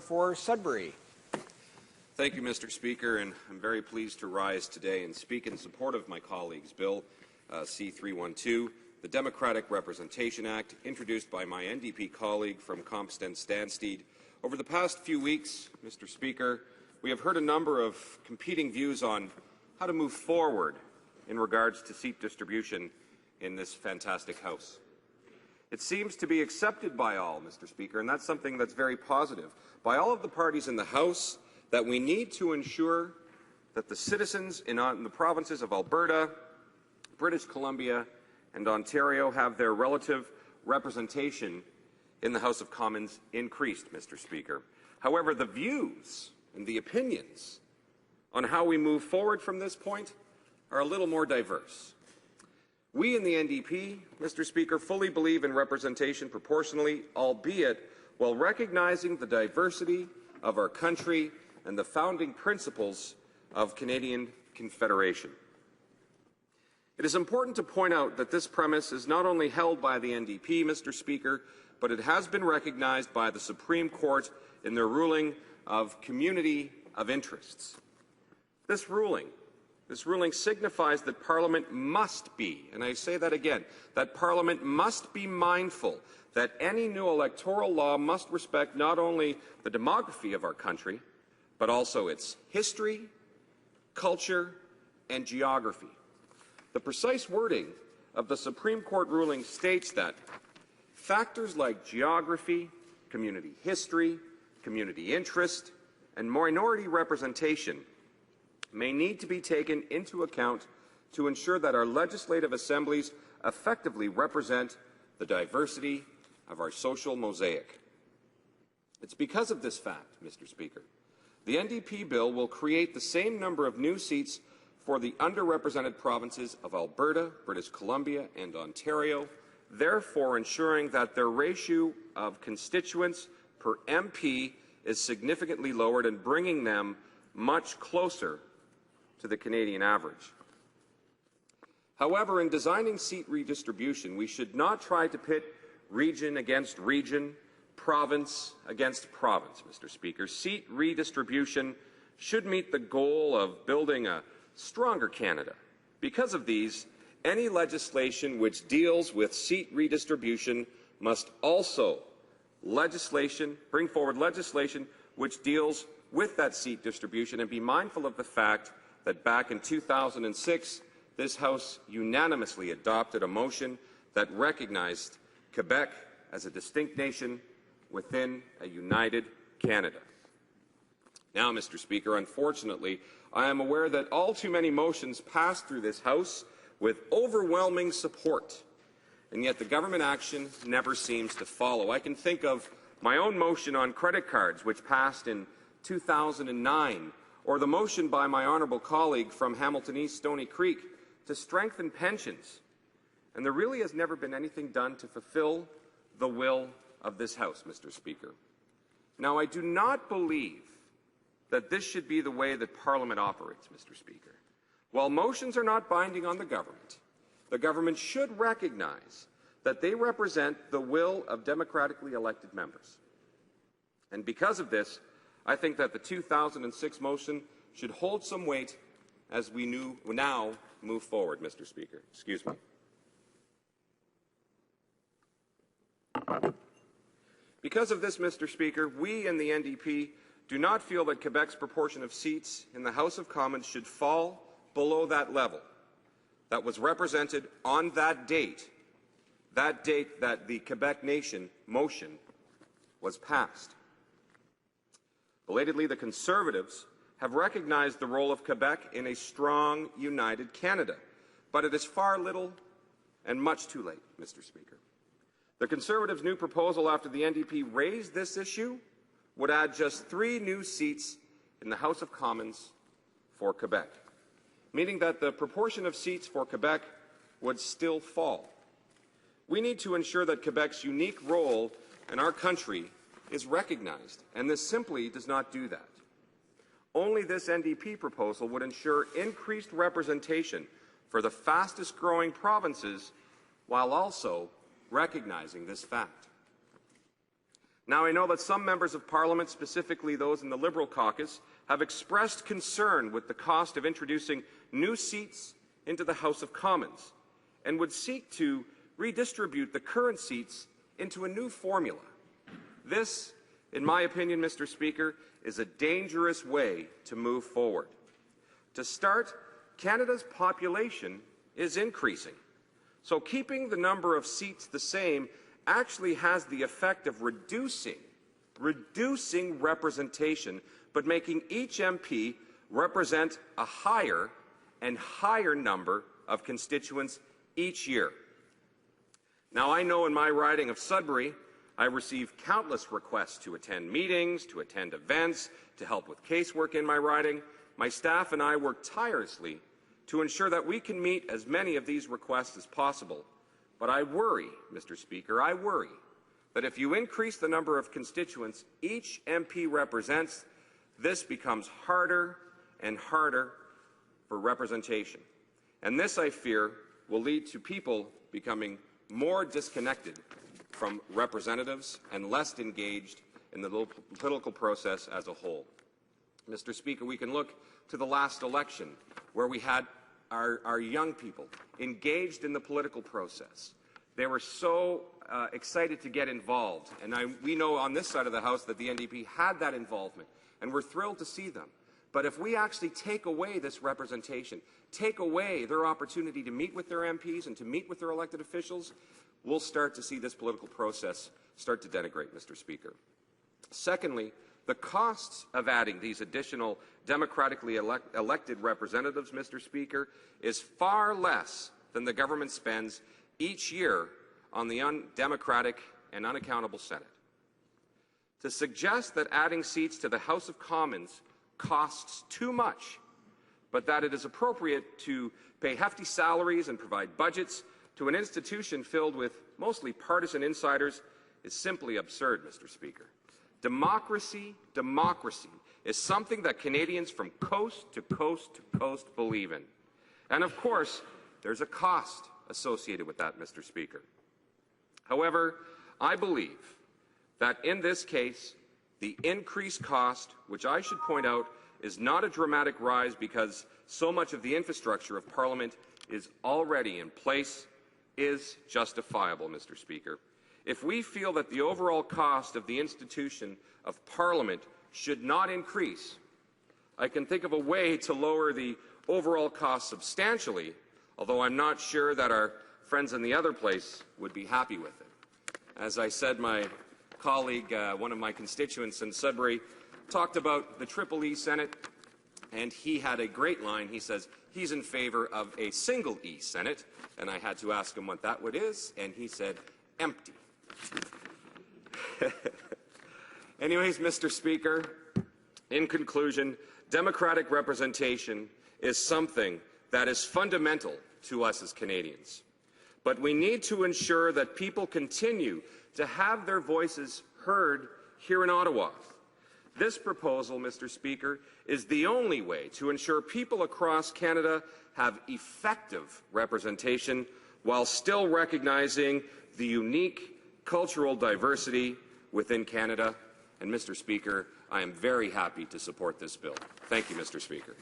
for Sudbury. Thank you, Mr. Speaker, and I'm very pleased to rise today and speak in support of my colleague's bill, C-312, the Democratic Representation Act, introduced by my NDP colleague from Compton-Stanstead. Over the past few weeks, Mr. Speaker, we have heard a number of competing views on how to move forward in regards to seat distribution in this fantastic House. It seems to be accepted by all, Mr. Speaker, and that's something that's very positive, by all of the parties in the House, that we need to ensure that the citizens in the provinces of Alberta, British Columbia, and Ontario have their relative representation in the House of Commons increased, Mr. Speaker. However, the views and the opinions on how we move forward from this point are a little more diverse. We in the NDP, Mr. Speaker, fully believe in representation proportionally, albeit while recognizing the diversity of our country and the founding principles of Canadian Confederation. It is important to point out that this premise is not only held by the NDP, Mr. Speaker, but it has been recognized by the Supreme Court in their ruling of community of interests. This ruling signifies that Parliament must be, and I say that again, that Parliament must be mindful that any new electoral law must respect not only the demography of our country, but also its history, culture, and geography. The precise wording of the Supreme Court ruling states that factors like geography, community history, community interest, and minority representation may need to be taken into account to ensure that our legislative assemblies effectively represent the diversity of our social mosaic. It's because of this fact, Mr. Speaker, the NDP bill will create the same number of new seats for the underrepresented provinces of Alberta, British Columbia, and Ontario, therefore ensuring that their ratio of constituents per MP is significantly lowered and bringing them much closer to the Canadian average. However, in designing seat redistribution, we should not try to pit region against region, province against province, Mr. Speaker. Seat redistribution should meet the goal of building a stronger Canada. Because of these, any legislation which deals with seat redistribution must also bring forward legislation which deals with that seat distribution, and be mindful of the fact that back in 2006, this House unanimously adopted a motion that recognized Quebec as a distinct nation within a united Canada. Now, Mr. Speaker, unfortunately, I am aware that all too many motions pass through this House with overwhelming support, and yet the government action never seems to follow. I can think of my own motion on credit cards, which passed in 2009, or the motion by my honourable colleague from Hamilton East, Stony Creek, to strengthen pensions. And there really has never been anything done to fulfill the will of this House, Mr. Speaker. Now, I do not believe that this should be the way that Parliament operates, Mr. Speaker. While motions are not binding on the government should recognize that they represent the will of democratically elected members. And because of this, I think that the 2006 motion should hold some weight as we now move forward, Mr. Speaker. Excuse me. Because of this, Mr. Speaker, we in the NDP do not feel that Quebec's proportion of seats in the House of Commons should fall below that level that was represented on that date that the Quebec Nation motion was passed. Belatedly, the Conservatives have recognized the role of Quebec in a strong, united Canada, but it is far little and much too late, Mr. Speaker. The Conservatives' new proposal after the NDP raised this issue would add just 3 new seats in the House of Commons for Quebec, meaning that the proportion of seats for Quebec would still fall. We need to ensure that Quebec's unique role in our country is recognized, and this simply does not do that. Only this NDP proposal would ensure increased representation for the fastest-growing provinces while also recognizing this fact. Now, I know that some members of Parliament, specifically those in the Liberal caucus, have expressed concern with the cost of introducing new seats into the House of Commons and would seek to redistribute the current seats into a new formula. This, in my opinion, Mr. Speaker, is a dangerous way to move forward. To start, Canada's population is increasing, so keeping the number of seats the same actually has the effect of reducing representation, but making each MP represent a higher and higher number of constituents each year. Now, I know in my riding of Sudbury, I receive countless requests to attend meetings, to attend events, to help with casework in my riding. My staff and I work tirelessly to ensure that we can meet as many of these requests as possible. But I worry, Mr. Speaker, I worry that if you increase the number of constituents each MP represents, this becomes harder and harder for representation. And this, I fear, will lead to people becoming more disconnected from representatives and less engaged in the political process as a whole. Mr. Speaker, we can look to the last election where we had our young people engaged in the political process. They were so excited to get involved, and we know on this side of the House that the NDP had that involvement, and we're thrilled to see them. But if we actually take away this representation, take away their opportunity to meet with their MPs and to meet with their elected officials, we'll start to see this political process start to denigrate, Mr. Speaker. Secondly, the costs of adding these additional democratically elected representatives, Mr. Speaker, is far less than the government spends each year on the undemocratic and unaccountable Senate. To suggest that adding seats to the House of Commons costs too much, but that it is appropriate to pay hefty salaries and provide budgets to an institution filled with mostly partisan insiders is simply absurd, Mr. Speaker. Democracy is something that Canadians from coast to coast to coast believe in. And of course, there's a cost associated with that, Mr. Speaker. However, I believe that in this case, the increased cost, which I should point out is not a dramatic rise because so much of the infrastructure of Parliament is already in place, is justifiable, Mr. Speaker. If we feel that the overall cost of the institution of Parliament should not increase, I can think of a way to lower the overall cost substantially, although I'm not sure that our friends in the other place would be happy with it. As I said, my colleague, one of my constituents in Sudbury, talked about the Triple E Senate, and he had a great line. He says he's in favor of a single E Senate, and I had to ask him what that is, and he said, empty. Anyways, Mr. Speaker, in conclusion, democratic representation is something that is fundamental to us as Canadians. But we need to ensure that people continue to have their voices heard here in Ottawa. This proposal, Mr. Speaker, is the only way to ensure people across Canada have effective representation while still recognizing the unique cultural diversity within Canada. And, Mr. Speaker, I am very happy to support this bill. Thank you, Mr. Speaker.